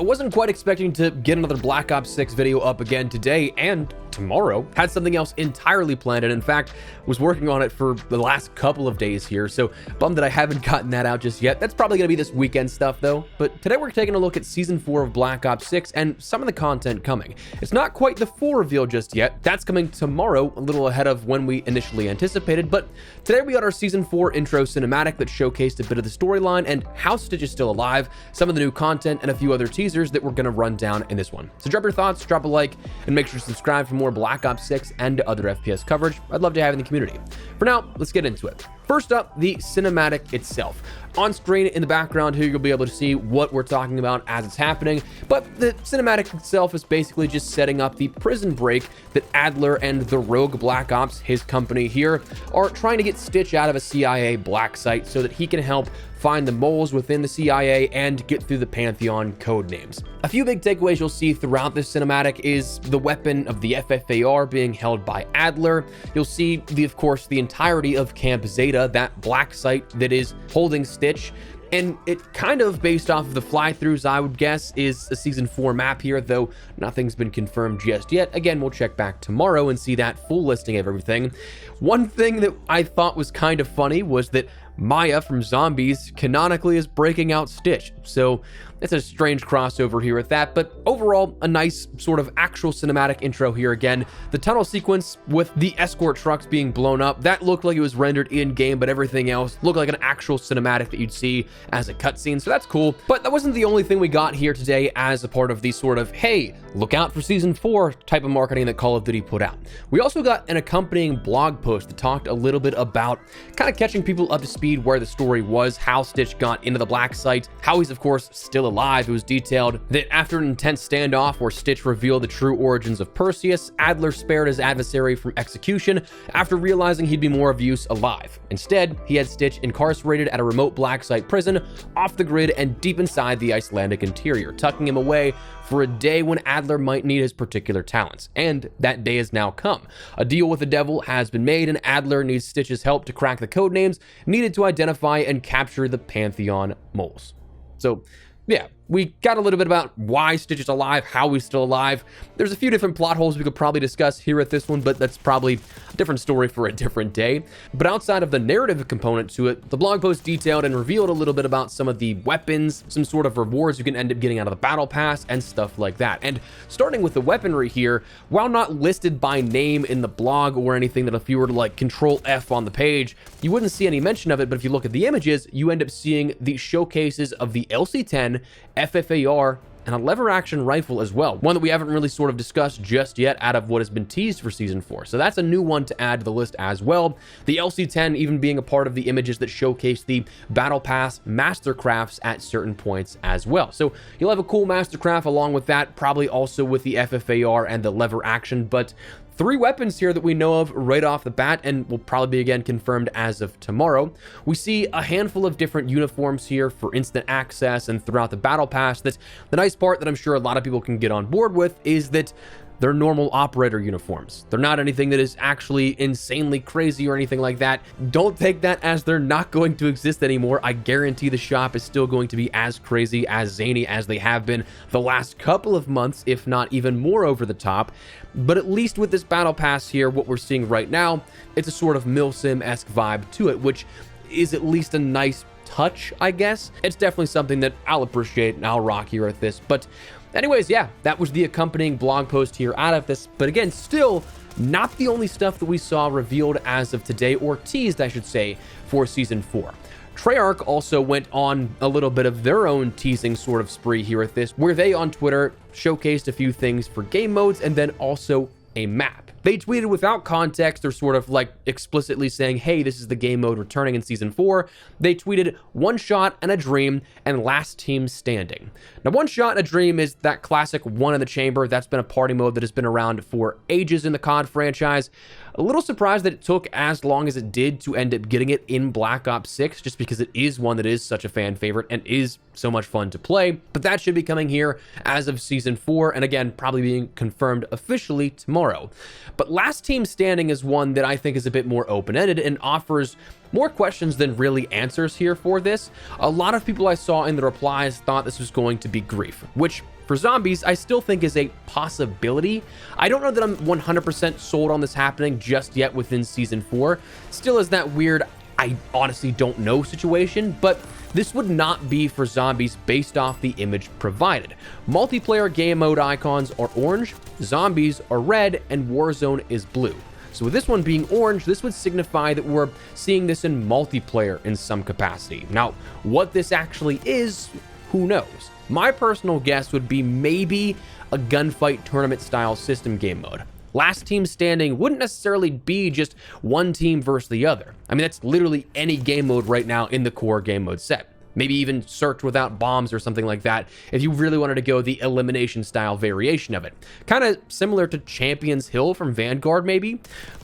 I wasn't quite expecting to get another Black Ops 6 video up again today and tomorrow. Had something else entirely planned, and in fact was working on it for the last couple of days here, so bummed that I haven't gotten that out just yet. That's probably gonna be this weekend stuff though. But today we're taking a look at season 4 of Black Ops 6 and some of the content coming. It's not quite the full reveal just yet. That's coming tomorrow, a little ahead of when we initially anticipated, but today we got our season 4 intro cinematic that showcased a bit of the storyline and how Stitch is still alive, some of the new content, and a few other teasers that we're gonna run down in this one. So drop your thoughts, drop a like, and make sure to subscribe for more Black Ops 6 and other FPS coverage I'd love to have in the community. For now, let's get into it. First up, the cinematic itself. On screen in the background here, you'll be able to see what we're talking about as it's happening, but the cinematic itself is basically just setting up the prison break that Adler and the Rogue Black Ops, his company here, are trying to get Stitch out of a CIA black site so that he can help find the moles within the CIA and get through the Pantheon code names. A few big takeaways you'll see throughout this cinematic is the weapon of the FFAR being held by Adler. You'll see, of course, the entirety of Camp Zeta, that black site that is holding Stitch. And it kind of, based off of the fly-throughs, I would guess, is a season 4 map here, though nothing's been confirmed just yet. Again, we'll check back tomorrow and see that full listing of everything. One thing that I thought was kind of funny was that Maya from Zombies canonically is breaking out Stitch. So it's a strange crossover here with that, but overall, a nice sort of actual cinematic intro here again. The tunnel sequence with the escort trucks being blown up, that looked like it was rendered in-game, but everything else looked like an actual cinematic that you'd see as a cutscene, so that's cool. But that wasn't the only thing we got here today as a part of the sort of, hey, look out for season 4 type of marketing that Call of Duty put out. We also got an accompanying blog post that talked a little bit about kind of catching people up to speed where the story was, how Stitch got into the black site, how he's of course still alive. It was detailed that after an intense standoff where Stitch revealed the true origins of Perseus, Adler spared his adversary from execution after realizing he'd be more of use alive. Instead, he had Stitch incarcerated at a remote black site prison off the grid and deep inside the Icelandic interior, tucking him away for a day when Adler might need his particular talents. And that day has now come. A deal with the devil has been made, and Adler needs Stitch's help to crack the code names needed to identify and capture the Pantheon moles. So yeah, we got a little bit about why Stitch is alive, how he's still alive. There's a few different plot holes we could probably discuss here at this one, but that's probably a different story for a different day. But outside of the narrative component to it, the blog post detailed and revealed a little bit about some of the weapons, some sort of rewards you can end up getting out of the battle pass, and stuff like that. And starting with the weaponry here, while not listed by name in the blog or anything that if you were to like Control F on the page, you wouldn't see any mention of it, but if you look at the images, you end up seeing the showcases of the LC-10, FFAR, and a lever action rifle as well. One that we haven't really sort of discussed just yet out of what has been teased for season 4. So that's a new one to add to the list as well. The LC-10 even being a part of the images that showcase the Battle Pass Mastercrafts at certain points as well. So you'll have a cool Mastercraft along with that, probably also with the FFAR and the lever action, but 3 weapons here that we know of right off the bat and will probably be again confirmed as of tomorrow. We see a handful of different uniforms here for instant access and throughout the battle pass. That's the nice part that I'm sure a lot of people can get on board with, is that they're normal operator uniforms. They're not anything that is actually insanely crazy or anything like that. Don't take that as they're not going to exist anymore. I guarantee the shop is still going to be as crazy, as zany as they have been the last couple of months, if not even more over the top. But at least with this battle pass here, what we're seeing right now, it's a sort of Milsim-esque vibe to it, which is at least a nice touch, I guess. It's definitely something that I'll appreciate and I'll rock here at this. But anyways, yeah, that was the accompanying blog post here out of this. But again, still not the only stuff that we saw revealed as of today, or teased, I should say, for season 4. Treyarch also went on a little bit of their own teasing sort of spree here at this, where they on Twitter showcased a few things for game modes and then also a map. They tweeted without context or sort of like explicitly saying, hey, this is the game mode returning in season 4. They tweeted One Shot and a Dream and Last Team Standing. Now, One Shot and a Dream is that classic one in the chamber. That's been a party mode that has been around for ages in the COD franchise. A little surprised that it took as long as it did to end up getting it in Black Ops 6, just because it is one that is such a fan favorite and is so much fun to play. But that should be coming here as of season 4, and again, probably being confirmed officially tomorrow. But Last Team Standing is one that I think is a bit more open-ended and offers more questions than really answers here for this. A lot of people I saw in the replies thought this was going to be grief, which for zombies, I still think is a possibility. I don't know that I'm 100% sold on this happening just yet within Season 4. Still is that weird, I honestly don't know situation, but this would not be for zombies based off the image provided. Multiplayer game mode icons are orange, zombies are red, and Warzone is blue. So with this one being orange, this would signify that we're seeing this in multiplayer in some capacity. Now, what this actually is, who knows? My personal guess would be maybe a gunfight tournament style system game mode. Last team standing wouldn't necessarily be just one team versus the other. I mean, that's literally any game mode right now in the core game mode set. Maybe even search without bombs or something like that if you really wanted to go the elimination style variation of it. Kind of similar to Champions Hill from Vanguard, maybe.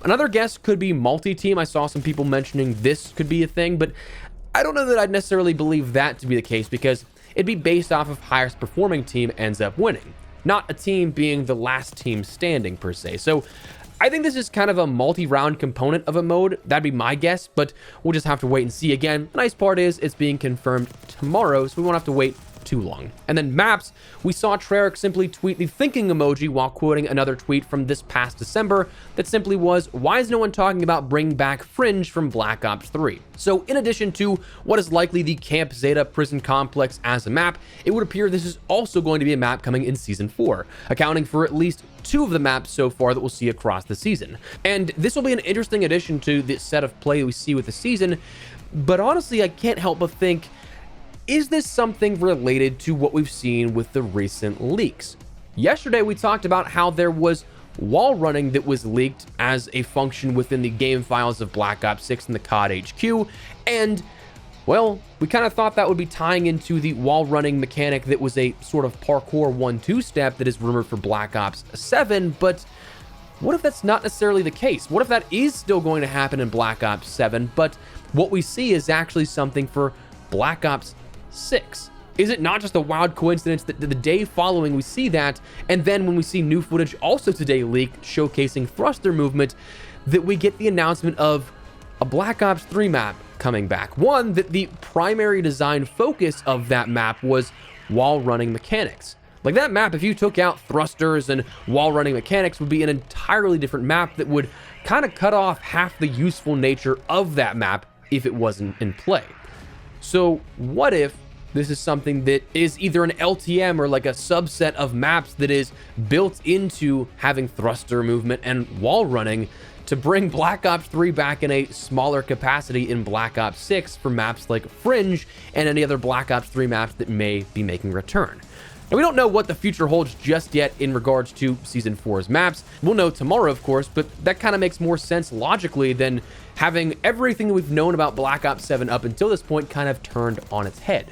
Another guess could be multi-team. I saw some people mentioning this could be a thing, but I don't know that I'd necessarily believe that to be the case because it'd be based off of highest performing team ends up winning, not a team being the last team standing per se. So I think this is kind of a multi-round component of a mode. That'd be my guess, but we'll just have to wait and see. Again, the nice part is it's being confirmed tomorrow, so we won't have to wait too long. And then maps, we saw Treyarch simply tweet the thinking emoji while quoting another tweet from this past December that simply was, why is no one talking about bringing back Fringe from Black Ops 3? So in addition to what is likely the Camp Zeta prison complex as a map, it would appear this is also going to be a map coming in Season 4, accounting for at least 2 of the maps so far that we'll see across the season. And this will be an interesting addition to the set of play we see with the season, but honestly, I can't help but think, is this something related to what we've seen with the recent leaks? Yesterday, we talked about how there was wall running that was leaked as a function within the game files of Black Ops 6 and the COD HQ, and well, we kind of thought that would be tying into the wall running mechanic that was a sort of parkour 1-2 step that is rumored for Black Ops 7, but what if that's not necessarily the case? What if that is still going to happen in Black Ops 7, but what we see is actually something for Black Ops 6? Is it not just a wild coincidence that the day following we see that, and then when we see new footage also today leaked showcasing thruster movement, that we get the announcement of a Black Ops 3 map coming back? One, that the primary design focus of that map was wall running mechanics. Like that map, if you took out thrusters and wall running mechanics, would be an entirely different map that would kind of cut off half the useful nature of that map if it wasn't in play. So what if this is something that is either an LTM or like a subset of maps that is built into having thruster movement and wall running to bring Black Ops 3 back in a smaller capacity in Black Ops 6 for maps like Fringe and any other Black Ops 3 maps that may be making a return? And we don't know what the future holds just yet in regards to Season 4's maps. We'll know tomorrow, of course, but that kind of makes more sense logically than having everything that we've known about Black Ops 7 up until this point kind of turned on its head.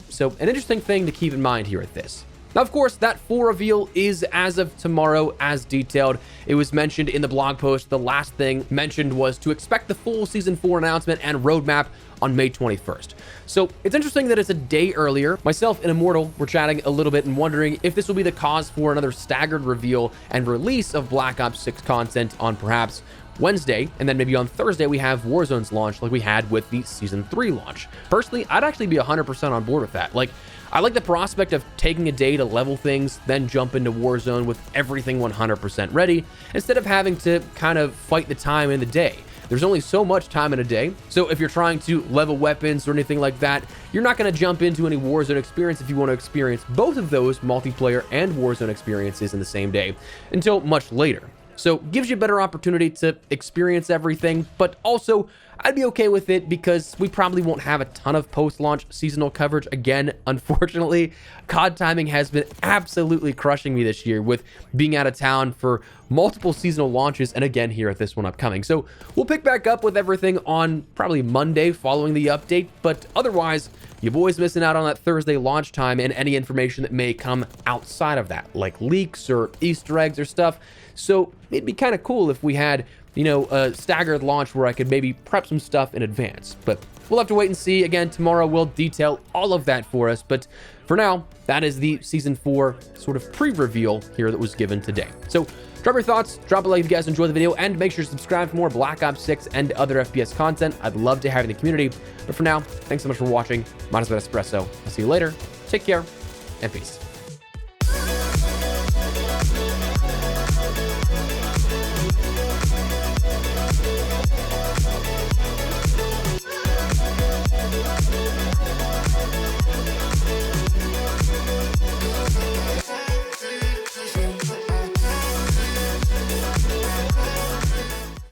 So an interesting thing to keep in mind here at this. Now, of course, that full reveal is as of tomorrow, as detailed. It was mentioned in the blog post. The last thing mentioned was to expect the full Season 4 announcement and roadmap on May 21st. So it's interesting that it's a day earlier. Myself and Immortal were chatting a little bit and wondering if this will be the cause for another staggered reveal and release of Black Ops 6 content on perhaps Wednesday, and then maybe on Thursday we have Warzone's launch like we had with the Season 3 launch. Personally, I'd actually be 100% on board with that. Like, I like the prospect of taking a day to level things, then jump into Warzone with everything 100% ready, instead of having to kind of fight the time in the day. There's only so much time in a day, so if you're trying to level weapons or anything like that, you're not going to jump into any Warzone experience if you want to experience both of those multiplayer and Warzone experiences in the same day until much later. So gives you a better opportunity to experience everything, but also I'd be okay with it because we probably won't have a ton of post-launch seasonal coverage again. Unfortunately, COD timing has been absolutely crushing me this year with being out of town for multiple seasonal launches and again here at this one upcoming. So we'll pick back up with everything on probably Monday following the update, but otherwise, your boy's missing out on that Thursday launch time and any information that may come outside of that, like leaks or Easter eggs or stuff. So it'd be kind of cool if we had, you know, a staggered launch where I could maybe prep some stuff in advance. But we'll have to wait and see. Again, tomorrow we'll detail all of that for us. But for now, that is the Season 4 sort of pre-reveal here that was given today. So drop your thoughts, drop a like if you guys enjoyed the video, and make sure to subscribe for more Black Ops 6 and other FPS content. I'd love to have you in the community. But for now, thanks so much for watching. Mine has been Espresso. I'll see you later. Take care, and peace.